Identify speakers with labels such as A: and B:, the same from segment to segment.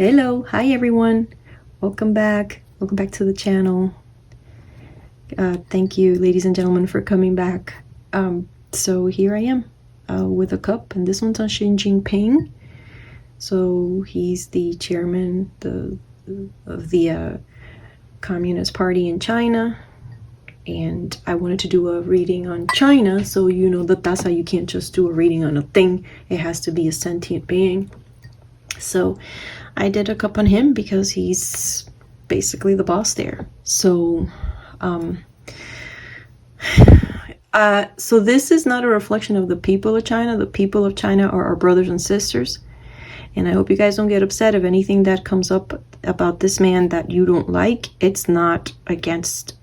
A: Hello, hi everyone. Welcome back. Welcome back to the channel. Thank you, ladies and gentlemen, for coming back. So here I am with a cup, and this one's on Xi Jinping. So he's the chairman of the Communist Party in China, and I wanted to do a reading on China. So you know the Taza, you can't just do a reading on a thing. It has to be a sentient being. So I did a cup on him because he's basically the boss there. So so this is not a reflection of the people of China. The people of China are our brothers and sisters. And I hope you guys don't get upset if anything that comes up about this man that you don't like. It's not against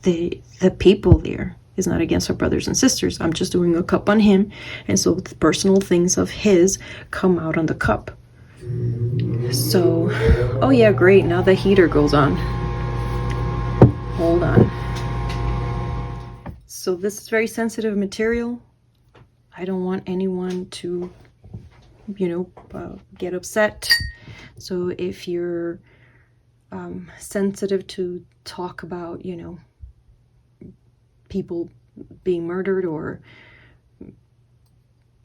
A: the people there. It's not against our brothers and sisters. I'm just doing a cup on him. And so the personal things of his come out on the cup. So, oh yeah, great. Now the heater goes on. Hold on. So this is very sensitive material. I don't want anyone to, get upset. So if you're sensitive to talk about, people being murdered or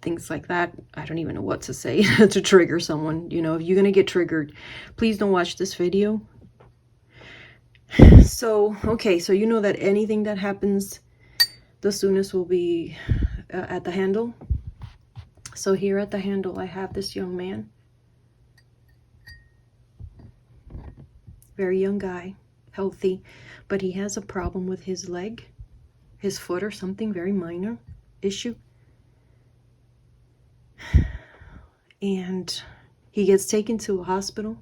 A: things like that, I don't even know what to say to trigger someone. If you're gonna get triggered, please don't watch this video. So okay, so you know that anything that happens, the soonest will be at the handle. So here at the handle I have this young man, very young guy, healthy, but he has a problem with his leg, his foot, or something very minor issue. And he gets taken to a hospital,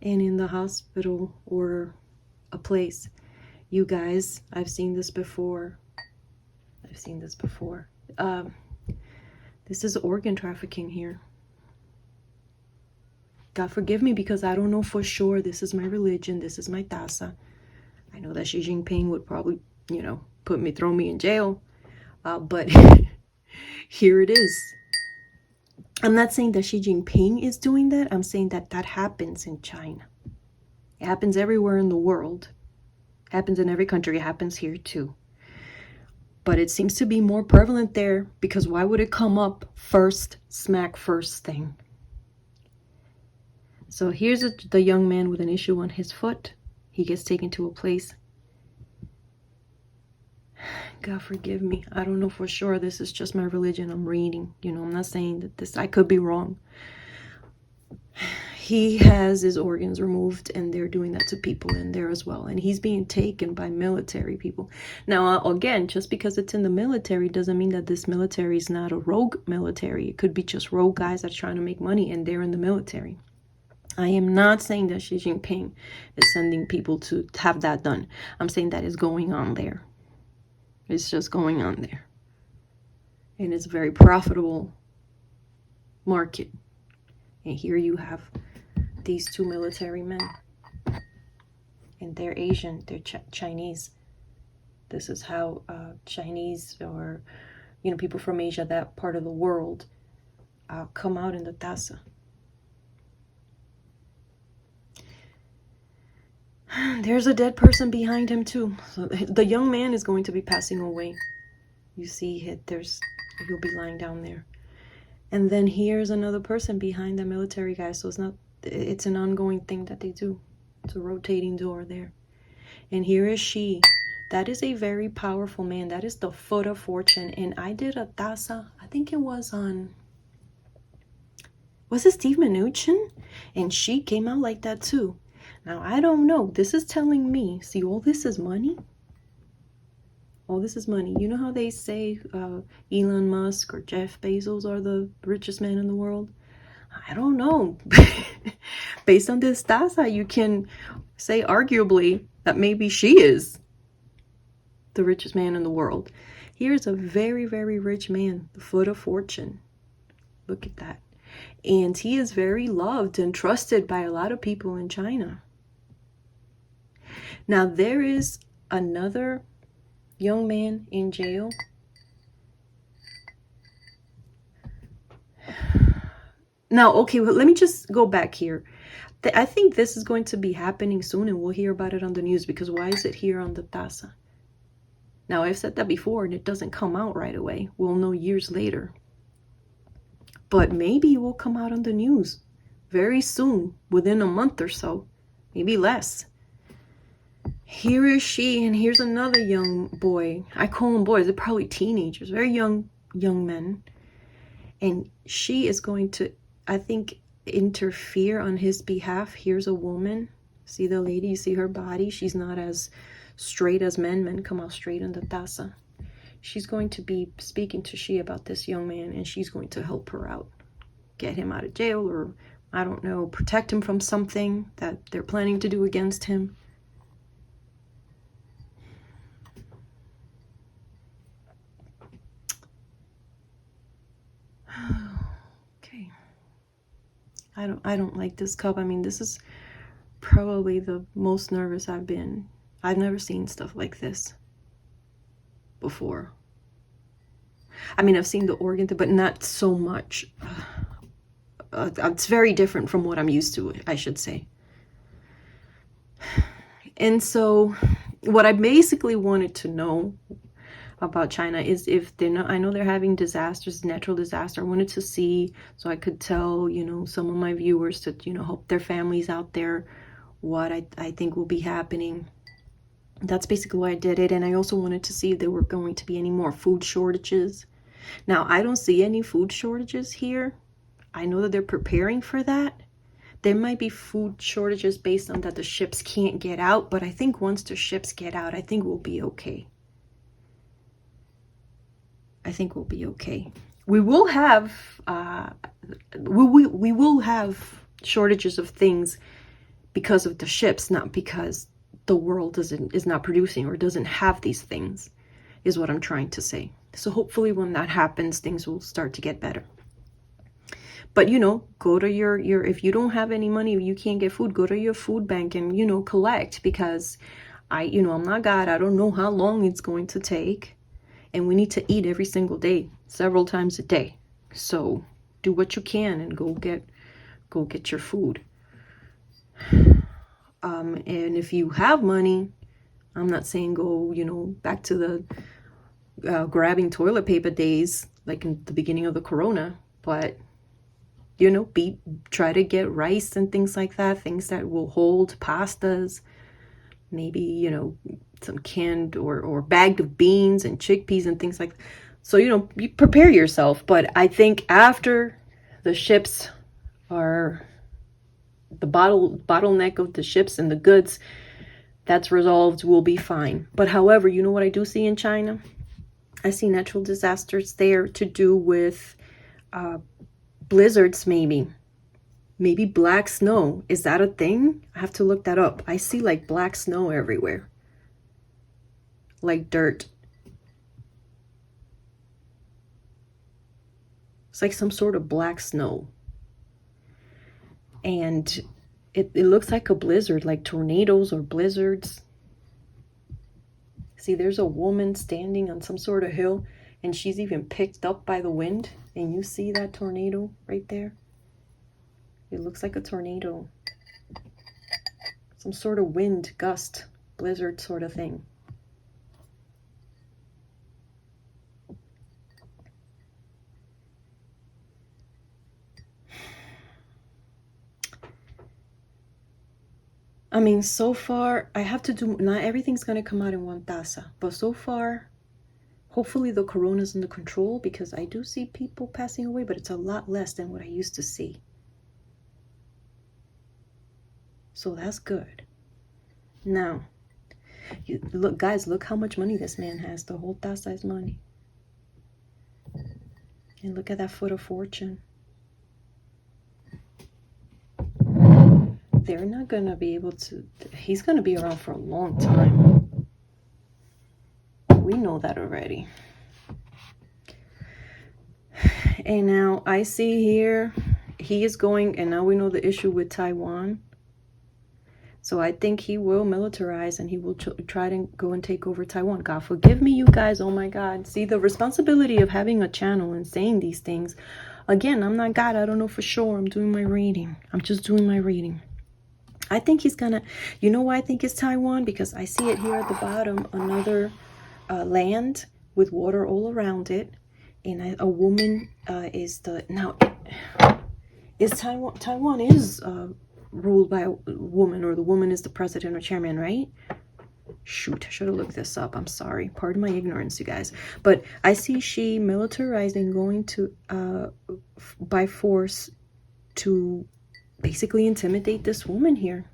A: and in the hospital or a place, you guys, I've seen this before. This is organ trafficking here. God forgive me, because I don't know for sure. This is my religion. This is my Taza. I know that Xi Jinping would probably, throw me in jail. But here it is. I'm not saying that Xi Jinping is doing that. I'm saying that happens in China. It happens everywhere in the world. It happens in every country. It happens here too. But it seems to be more prevalent there, because why would it come up first thing? So here's the young man with an issue on his foot. He gets taken to a place. God forgive me. I don't know for sure. This is just my religion. I'm reading. I'm not saying that this, I could be wrong. He has his organs removed, and they're doing that to people in there as well. And he's being taken by military people. Now, again, just because it's in the military doesn't mean that this military is not a rogue military. It could be just rogue guys that's trying to make money, and they're in the military. I am not saying that Xi Jinping is sending people to have that done. I'm saying that is going on there. It's just going on there. And it's a very profitable market. And here you have these two military men. And they're Asian, they're Chinese. This is how Chinese or, people from Asia, that part of the world, come out in the Taza. There's a dead person behind him too. So the young man is going to be passing away. You see, he'll be lying down there. And then here's another person behind the military guy. So it's an ongoing thing that they do. It's a rotating door there. And here is Xi. That is a very powerful man. That is the foot of fortune. And I did a Taza, I think it was it Steve Mnuchin? And Xi came out like that too. Now, I don't know. This is telling me, see, all this is money. All this is money. You know how they say Elon Musk or Jeff Bezos are the richest men in the world? I don't know. Based on this Taza, you can say arguably that maybe Xi is the richest man in the world. Here's a very, very rich man, the foot of fortune. Look at that. And he is very loved and trusted by a lot of people in China. Now, there is another young man in jail. Now, okay, well, let me just go back here. I think this is going to be happening soon, and we'll hear about it on the news, because why is it here on the Taza? Now, I've said that before, and it doesn't come out right away. We'll know years later. But maybe it will come out on the news very soon, within a month or so, maybe less. Here is she, and here's another young boy. I call them boys, they're probably teenagers, very young men. And she is going to, I think, interfere on his behalf. Here's a woman. See the lady? You see her body? She's not as straight as men. Men come out straight in the Taza. She's going to be speaking to Xi about this young man, and she's going to help her out. Get him out of jail, or, I don't know, protect him from something that they're planning to do against him. Okay. I don't like this cup. I mean, this is probably the most nervous I've been. I've never seen stuff like this before. I mean, I've seen the organ, but not so much. It's very different from what I'm used to, I should say. And so what I basically wanted to know about China is if they're not, I know they're having disasters, natural disaster. I wanted to see, so I could tell, you know, some of my viewers to, you know, help their families out there, what I think will be happening. That's basically why I did it. And I also wanted to see if there were going to be any more food shortages. Now, I don't see any food shortages here. I know that they're preparing for that. There might be food shortages based on that the ships can't get out, but I think once the ships get out, I think we'll be okay. I think we'll be okay. We will have we will have shortages of things because of the ships, not because the world is not producing or doesn't have these things, is what I'm trying to say. So hopefully when that happens, things will start to get better. But, you know, go to your if you don't have any money, you can't get food, go to your food bank and, you know, collect, because I'm not God. I don't know how long it's going to take. And we need to eat every single day, several times a day. So do what you can and go get your food. And if you have money, I'm not saying go, you know, back to the grabbing toilet paper days, like in the beginning of the corona, but, you know, try to get rice and things like that, things that will hold, pastas, maybe, you know, some canned or bagged of beans and chickpeas and things like that. So, you know, you prepare yourself. But I think after the ships are, the bottleneck of the ships and the goods, that's resolved, we'll be fine. But however, you know what I do see in China? I see natural disasters there to do with blizzards, maybe black snow. Is that a thing? I have to look that up. I see like black snow everywhere, like dirt. It's like some sort of black snow. And it looks like a blizzard, like tornadoes or blizzards. See, there's a woman standing on some sort of hill, and she's even picked up by the wind. And you see that tornado right there? It looks like a tornado. Some sort of wind, gust, blizzard sort of thing. I mean, so far, I have to do, not everything's going to come out in one Taza, but so far, hopefully the corona's under control, because I do see people passing away, but it's a lot less than what I used to see. So that's good. Now, look, guys, look how much money this man has. The whole Taza is money. And look at that foot of fortune. They're not going to be able to, he's going to be around for a long time. We know that already. And now I see here, he is going, and now we know the issue with Taiwan. So I think he will militarize and he will try to go and take over Taiwan. God forgive me, you guys. Oh my God. See, the responsibility of having a channel and saying these things Again, I'm not God. I don't know for sure. I'm doing my reading. I'm just doing my reading. I think he's gonna, you know why I think it's Taiwan? Because I see it here at the bottom, another land with water all around it. And a woman is the, now, is Taiwan is ruled by a woman, or the woman is the president or chairman, right? Shoot, I should have looked this up. I'm sorry. Pardon my ignorance, you guys. But I see Xi militarizing, going to, by force, to basically intimidate this woman here,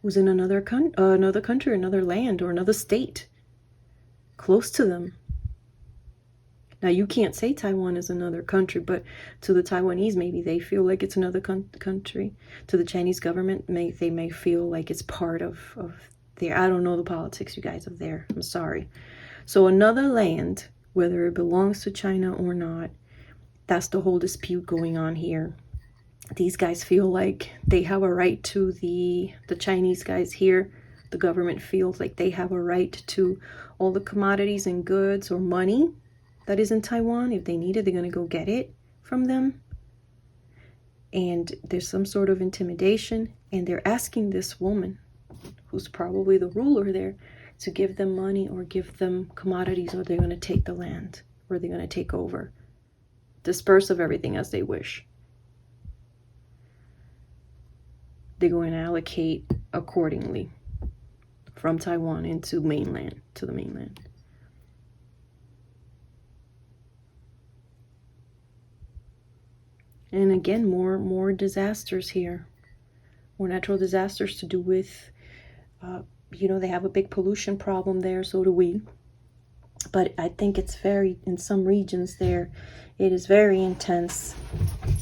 A: who's in another country, another land, or another state, close to them. Now, you can't say Taiwan is another country, but to the Taiwanese, maybe they feel like it's another country. To the Chinese government, they may feel like it's part of their, I don't know the politics, you guys, of there. I'm sorry. So another land, whether it belongs to China or not, that's the whole dispute going on here. These guys feel like they have a right to the Chinese guys here. The government feels like they have a right to all the commodities and goods or money that is in Taiwan. If they need it, they're going to go get it from them. And there's some sort of intimidation. And they're asking this woman, who's probably the ruler there, to give them money or give them commodities, or they're going to take the land, or they're going to take over. Disperse of everything as they wish. They're going to allocate accordingly from Taiwan into mainland, to the mainland. And again, more disasters here. More natural disasters to do with, you know, they have a big pollution problem there, so do we. But I think it's very, in some regions there, it is very intense,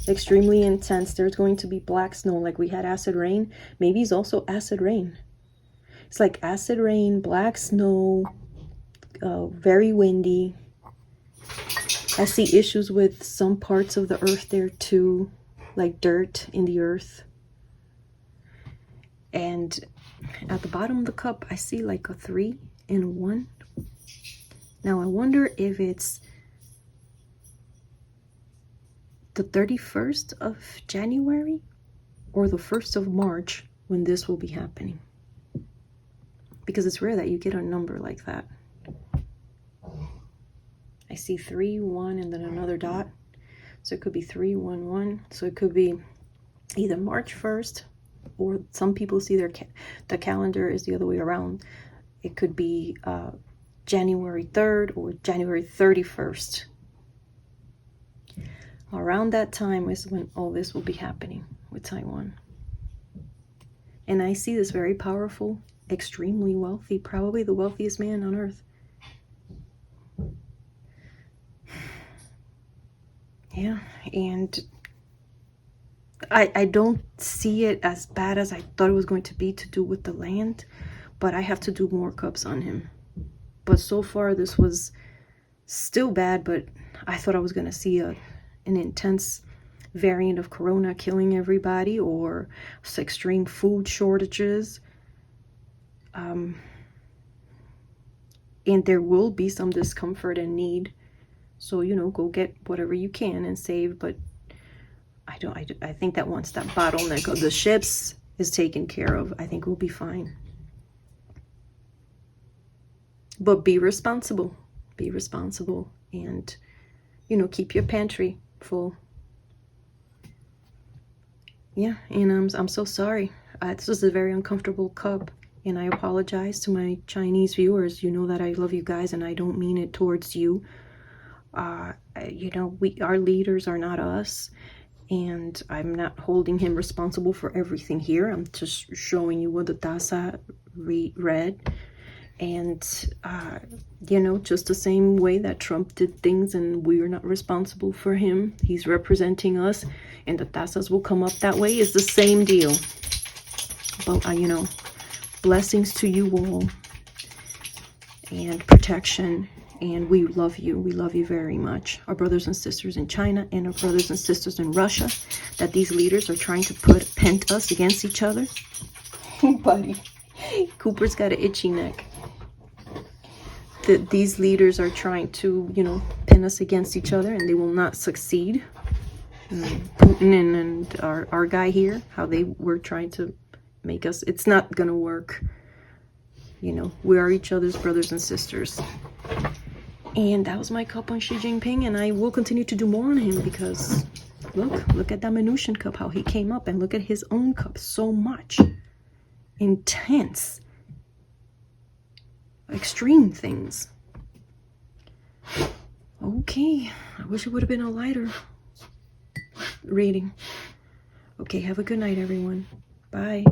A: extremely intense. There's going to be black snow, like we had acid rain. Maybe it's also acid rain. It's like acid rain, black snow, very windy. I see issues with some parts of the earth there too, like dirt in the earth. And at the bottom of the cup, I see like a 3 and a 1. Now I wonder if it's the 31st of January or the 1st of March when this will be happening. Because it's rare that you get a number like that. I see 3, 1, and then another dot. So it could be 3, 1, 1. So it could be either March 1st, or some people see the calendar is the other way around. It could be January 3rd or January 31st. Around that time is when all this will be happening with Taiwan. And I see this very powerful, extremely wealthy, probably the wealthiest man on earth. Yeah, and I don't see it as bad as I thought it was going to be to do with the land, but I have to do more cups on him. But so far this was still bad, but I thought I was going to see an intense variant of corona killing everybody, or extreme food shortages. And there will be some discomfort and need. So, you know, go get whatever you can and save. But I think that once that bottleneck of the ships is taken care of, I think we'll be fine. But be responsible. Be responsible. And, you know, keep your pantry full. Yeah, and I'm so sorry. This was a very uncomfortable cup. And I apologize to my Chinese viewers. You know that I love you guys, and I don't mean it towards you. You know, our leaders are not us, and I'm not holding him responsible for everything here. I'm just showing you what the Taza read, and you know, just the same way that Trump did things, and we are not responsible for him. He's representing us, and the Tazas will come up that way. It's the same deal. But you know, blessings to you all, and protection. And we love you. We love you very much. Our brothers and sisters in China and our brothers and sisters in Russia, that these leaders are trying to pent us against each other. Buddy, Cooper's got an itchy neck. these leaders are trying to, you know, pin us against each other, and they will not succeed. Putin and our guy here, how they were trying to make us, it's not gonna work. You know, we are each other's brothers and sisters. And that was my cup on Xi Jinping, and I will continue to do more on him, because look at that Mnuchin cup, how he came up, and look at his own cup. So much intense, extreme things. Okay, I wish it would have been a lighter reading. Okay, have a good night, everyone. Bye.